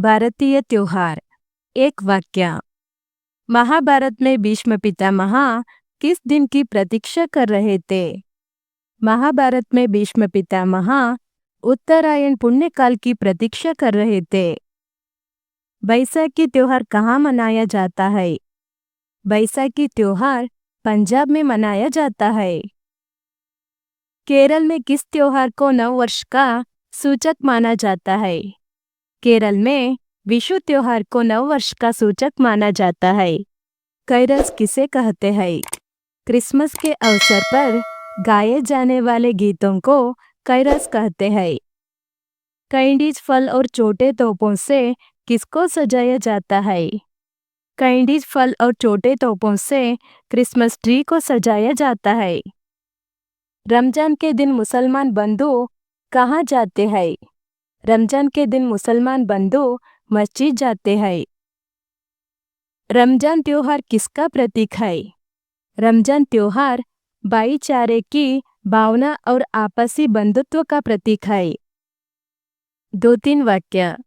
भारतीय त्योहार। एक वाक्य। महाभारत में भीष्म पितामह किस दिन की प्रतीक्षा कर रहे थे? महाभारत में भीष्म पितामह उत्तरायण पुण्यकाल की प्रतीक्षा कर रहे थे। बैसाखी त्योहार कहाँ मनाया जाता है? बैसाखी त्योहार पंजाब में मनाया जाता है। केरल में किस त्योहार को नववर्ष का सूचक माना जाता है? केरल में विशु त्योहार को नववर्ष का सूचक माना जाता है। कैरल्स किसे कहते हैं? क्रिसमस के अवसर पर गाए जाने वाले गीतों को कैरल्स कहते हैं। कैंडीज फल और छोटे तोपों से किसको सजाया जाता है? कैंडीज फल और छोटे तोपों से क्रिसमस ट्री को सजाया जाता है। रमजान के दिन मुसलमान बंधु कहाँ जाते हैं? रमजान के दिन मुसलमान बंधु मस्जिद जाते हैं। रमजान त्योहार किसका प्रतीक है? रमजान त्योहार भाईचारे की भावना और आपसी बंधुत्व का प्रतीक है। 2-3 वाक्य।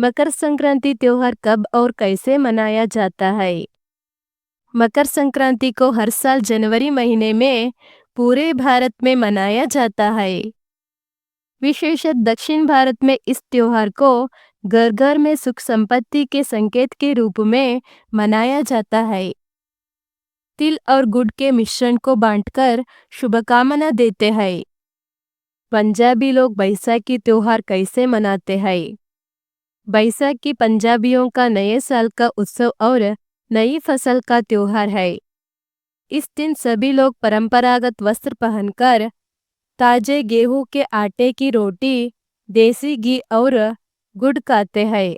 मकर संक्रांति त्योहार कब और कैसे मनाया जाता है? मकर संक्रांति को हर साल जनवरी महीने में पूरे भारत में मनाया जाता है। विशेषतः दक्षिण भारत में इस त्योहार को घर घर में सुख संपत्ति के संकेत के रूप में मनाया जाता है। तिल और गुड़ के मिश्रण को बांटकर शुभकामना देते हैं। पंजाबी लोग बैसाखी त्योहार कैसे मनाते हैं? बैसाखी पंजाबियों का नए साल का उत्सव और नई फसल का त्योहार है। इस दिन सभी लोग परंपरागत वस्त्र पहनकर ताजे गेहूं के आटे की रोटी, देसी घी और गुड़ खाते हैं।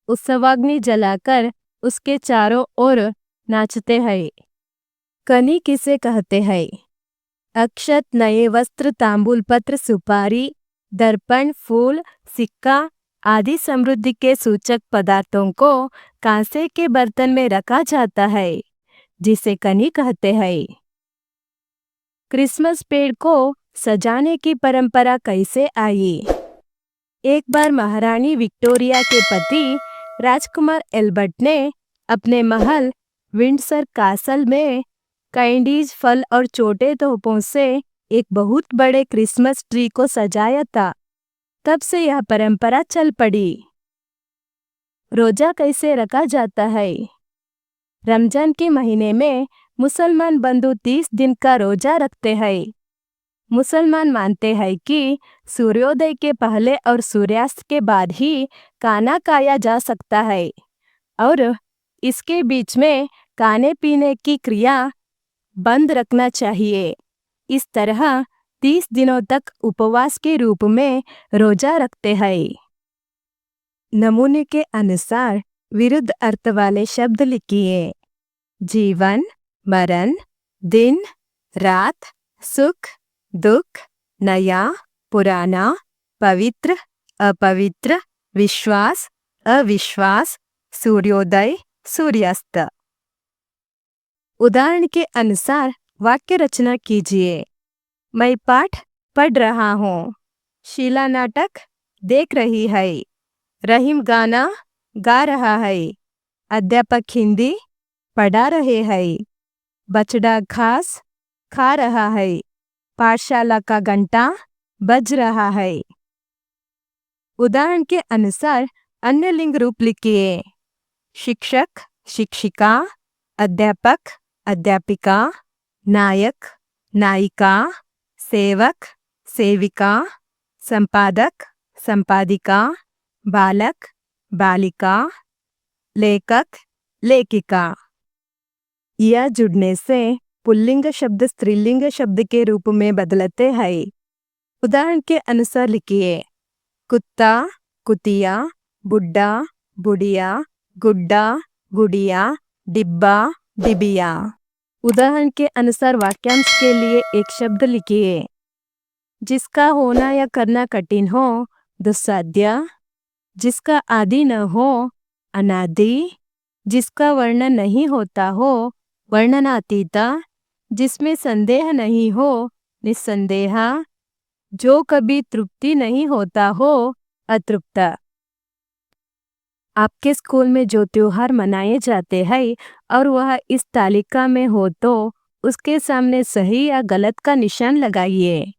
उत्सवाग्नि जलाकर उसके चारों ओर नाचते हैं। कनी किसे कहते हैं? अक्षत, नए वस्त्र, तांबूल पत्र, सुपारी, दर्पण, फूल, सिक्का आदि समृद्धि के सूचक पदार्थों को कांसे के बर्तन में रखा जाता है, जिसे कनी कहते हैं। क्रिसमस पेड़ को सजाने की परंपरा कैसे आई? एक बार महारानी विक्टोरिया के पति राजकुमार एल्बर्ट ने अपने महल विंडसर कासल में कैंडीज, फल और छोटे तोपों से एक बहुत बड़े क्रिसमस ट्री को सजाया था। तब से यह परंपरा चल पड़ी। रोजा कैसे रखा जाता है? रमजान के महीने में मुसलमान बंधु 30 दिन का रोजा रखते हैं। मुसलमान मानते हैं कि सूर्योदय के पहले और सूर्यास्त के बाद ही खाना खाया जा सकता है और इसके बीच में खाने पीने की क्रिया बंद रखना चाहिए। इस तरह 30 दिनों तक उपवास के रूप में रोजा रखते हैं। नमूने के अनुसार विरुद्ध अर्थ वाले शब्द लिखिए। जीवन, मरण, दिन, रात, सुख, दुख, नया, पुराना, पवित्र, अपवित्र, विश्वास, अविश्वास, सूर्योदय, सूर्यास्त। उदाहरण के अनुसार वाक्य रचना कीजिए। मैं पाठ पढ़ रहा हूँ। शीला नाटक देख रही है। रहीम गाना गा रहा है। अध्यापक हिंदी पढ़ा रहे हैं। बछड़ा घास खा रहा है। पाठशाला का घंटा बज रहा है। उदाहरण के अनुसार अन्य लिंग रूप लिखिए। शिक्षक, शिक्षिका, अध्यापक, अध्यापिका, नायक, नायिका, सेवक, सेविका, संपादक, संपादिका, बालक, बालिका, लेखक, लेखिका। यह जुड़ने से पुल्लिंग शब्द स्त्रीलिंग शब्द के रूप में बदलते हैं। उदाहरण के अनुसार लिखिए। कुत्ता, कुतिया, बुड्ढा, बुढ़िया, गुड्डा, गुड़िया, डिब्बा, डिबिया। उदाहरण के अनुसार वाक्यांश के लिए एक शब्द लिखिए। जिसका होना या करना कठिन हो, दुस्साध्य। जिसका आदि न हो, अनादि। जिसका वर्णन नहीं होता हो, वर्णनातीत। जिसमें संदेह नहीं हो, निस्संदेह। जो कभी तृप्ति नहीं होता हो, अतृप्त। आपके स्कूल में जो त्योहार मनाए जाते हैं और वह इस तालिका में हो तो उसके सामने सही या गलत का निशान लगाइए।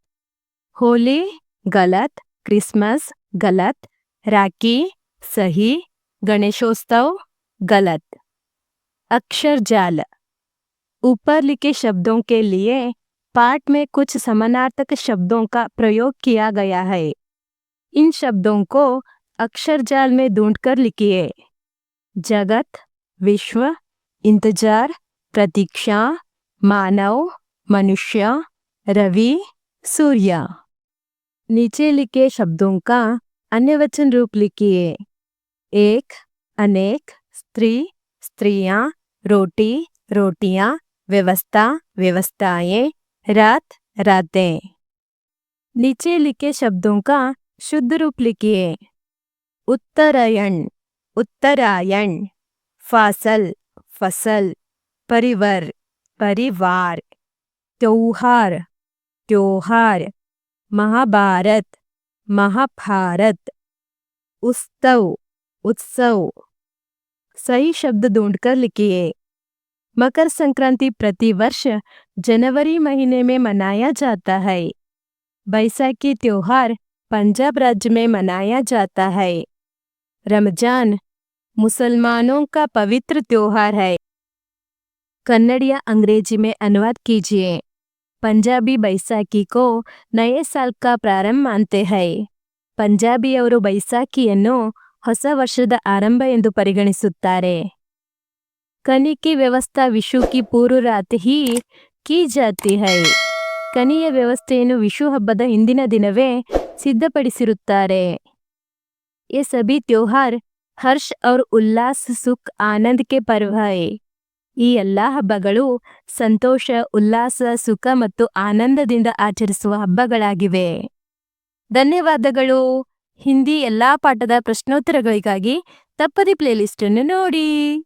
होली गलत, क्रिसमस गलत, राखी सही, गणेशोत्सव गलत। अक्षर जाल। ऊपर लिखे शब्दों के लिए पाठ में कुछ समानार्थक शब्दों का प्रयोग किया गया है। इन शब्दों को अक्षर जाल में ढूंढकर लिखिए। जगत, विश्व, इंतजार, प्रतीक्षा, मानव, मनुष्य, रवि, सूर्य। नीचे लिखे शब्दों का अन्यवचन रूप लिखिए। एक, अनेक, स्त्री, स्त्रियां, रोटी, रोटियां, व्यवस्था, व्यवस्थाएं, रात, रातें। नीचे लिखे शब्दों का शुद्ध रूप लिखिए। उत्तरायण, उत्तरायण, फासल, फसल, परिवर, परिवार, त्योहार, त्योहार, महाभारत, महाभारत, उत्सव, उत्सव। सही शब्द ढूंढकर लिखिए। मकर संक्रांति प्रतिवर्ष जनवरी महीने में मनाया जाता है। बैसाखी त्योहार पंजाब राज्य में मनाया जाता है। रमजान मुसलमानों का पवित्र त्योहार है। कन्नड़ या अंग्रेजी में अनुवाद कीजिए। पंजाबी बैसाखी को नए साल का प्रारंभ मानते हैं। ಪಂಜಾಬಿಯವರು ಬೈಸಾಖಿಯನ್ನು ಹೊಸ ವರ್ಷದ ಆರಂಭ ಎಂದು ಪರಿಗಣಿಸುತ್ತಾರೆ. कनी की व्यवस्था विशु की पूर्व रात ही की जाती है. ಕನಿಯ ವ್ಯವಸ್ಥೆಯನ್ನು ವಿಶು ಹಬ್ಬದ ಹಿಂದಿನ ದಿನವೇ ಸಿದ್ಧಪಡಿಸಿರುತ್ತಾರೆ. ये सभी त्योहार हर्ष और उल्लास, सुख, आनंद के पर्व है. ಈ ಎಲ್ಲ ಹಬ್ಬಗಳು ಸಂತೋಷ, ಉಲ್ಲಾಸ, ಸುಖ ಮತ್ತು ಆನಂದದಿಂದ ಆಚರಿಸುವ ಹಬ್ಬಗಳಾಗಿವೆ. ಧನ್ಯವಾದಗಳು. ಹಿಂದಿ ಎಲ್ಲಾ ಪಾಠದ ಪ್ರಶ್ನೋತ್ತರಗಳಿಗಾಗಿ ತಪ್ಪದೆ ಪ್ಲೇಲಿಸ್ಟ್ ಅನ್ನು ನೋಡಿ.